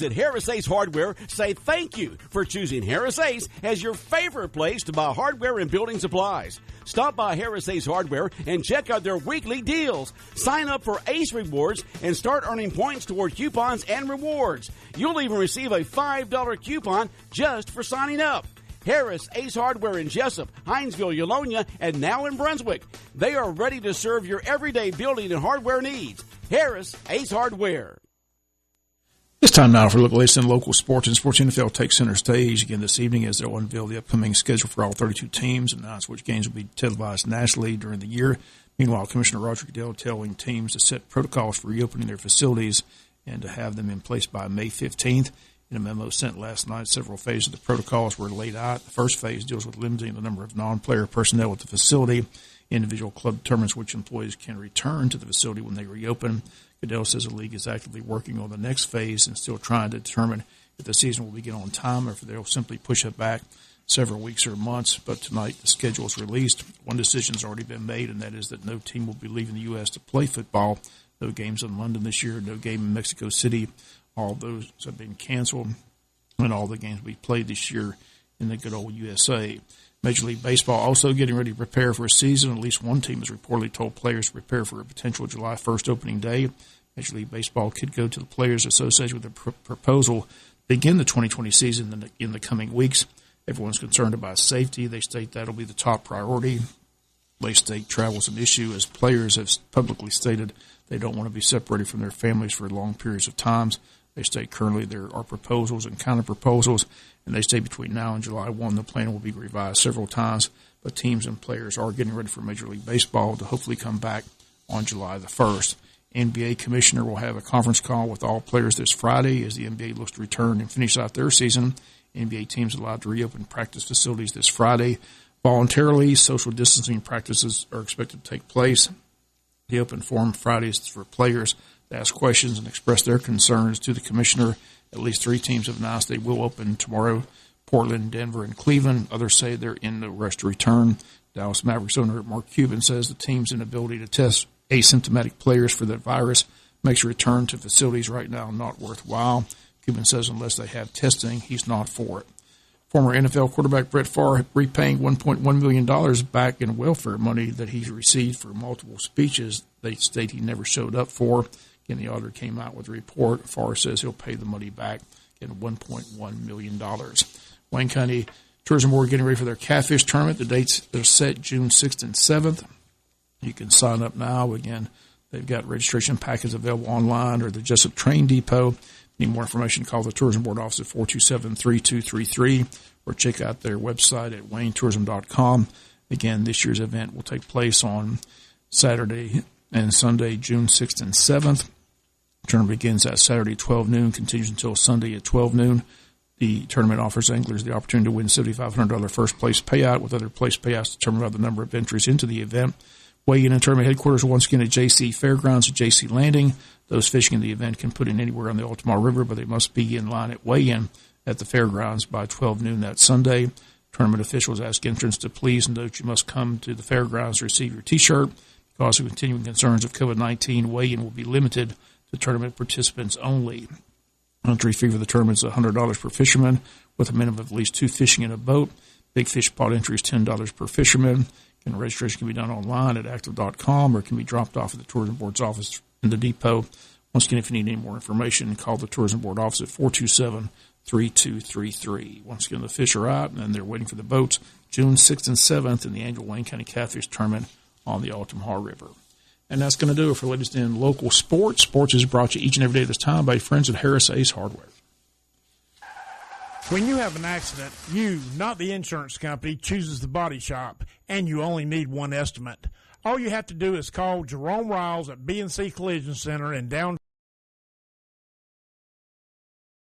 At Harris Ace Hardware say thank you for choosing Harris Ace as your favorite place to buy hardware and building supplies. Stop by Harris Ace Hardware and check out their weekly deals. Sign up for Ace Rewards and start earning points toward coupons and rewards. You'll even receive a $5 coupon just for signing up. Harris Ace Hardware in Jesup, Hinesville, Eulonia, and now in Brunswick. They are ready to serve your everyday building and hardware needs. Harris Ace Hardware. It's time now for look latest in local sports, and Sports NFL takes center stage again this evening as they'll unveil the upcoming schedule for all 32 teams and announce which games will be televised nationally during the year. Meanwhile, Commissioner Roger Goodell telling teams to set protocols for reopening their facilities and to have them in place by May 15th. In a memo sent last night, several phases of the protocols were laid out. The first phase deals with limiting the number of non-player personnel at the facility. Individual club determines which employees can return to the facility when they reopen. Goodell says the league is actively working on the next phase and still trying to determine if the season will begin on time or if they'll simply push it back several weeks or months. But tonight the schedule is released. One decision has already been made, and that is that no team will be leaving the U.S. to play football. No games in London this year, no game in Mexico City. All those have been canceled, and all the games will be played this year in the good old USA. Major League Baseball also getting ready to prepare for a season. At least one team has reportedly told players to prepare for a potential July 1st opening day. Major League Baseball could go to the players associated with the proposal to begin the 2020 season in the coming weeks. Everyone's concerned about safety. They state that will be the top priority. They state travel is an issue, as players have publicly stated they don't want to be separated from their families for long periods of time. They state currently there are proposals and counter-proposals, and they state between now and July 1 the plan will be revised several times, but teams and players are getting ready for Major League Baseball to hopefully come back on July the 1st. NBA Commissioner will have a conference call with all players this Friday as the NBA looks to return and finish out their season. NBA teams allowed to reopen practice facilities this Friday. Voluntarily, social distancing practices are expected to take place. The open forum Fridays for players to ask questions and express their concerns to the commissioner. At least 3 teams have announced they will open tomorrow: Portland, Denver, and Cleveland. Others say they're in no rush to return. Dallas Mavericks owner Mark Cuban says the team's inability to test asymptomatic players for the virus makes a return to facilities right now not worthwhile. Cuban says unless they have testing, he's not for it. Former NFL quarterback Brett Favre repaying $1.1 million back in welfare money that he received for multiple speeches they state he never showed up for. Again, the auditor came out with a report. Favre says he'll pay the money back, getting $1.1 million. Wayne County Tourism Board getting ready for their catfish tournament. The dates are set June 6th and 7th. You can sign up now. Again, they've got registration packets available online or the Jesup Train Depot. Need more information, call the Tourism Board office at 427-3233 or check out their website at waynetourism.com. Again, this year's event will take place on Saturday and Sunday, June 6th and 7th. The tournament begins at Saturday 12 noon, continues until Sunday at 12 noon. The tournament offers anglers the opportunity to win $7,500 first place payout, with other place payouts determined by the number of entries into the event. Weigh-in and tournament headquarters once again at JC Fairgrounds at JC Landing. Those fishing in the event can put in anywhere on the Altamar River, but they must be in line at weigh-in at the fairgrounds by 12 noon that Sunday. Tournament officials ask entrants to please note you must come to the fairgrounds to receive your T-shirt. Because of continuing concerns of COVID-19, weigh-in will be limited to tournament participants only. Entry fee for the tournament is $100 per fisherman, with a minimum of at least 2 fishing in a boat. Big fish pot entry is $10 per fisherman. And registration can be done online at active.com or can be dropped off at the Tourism Board's office in the depot. Once again, if you need any more information, call the Tourism Board office at 427-3233. Once again, the fish are out, and they're waiting for the boats June 6th and 7th in the annual Wayne County Catfish Tournament on the Altamar River. And that's going to do it for latest in local sports. Sports is brought to you each and every day this time by friends at Harris Ace Hardware. When you have an accident, you, not the insurance company, chooses the body shop, and you only need one estimate. All you have to do is call Jerome Riles at B&C Collision Center in downtown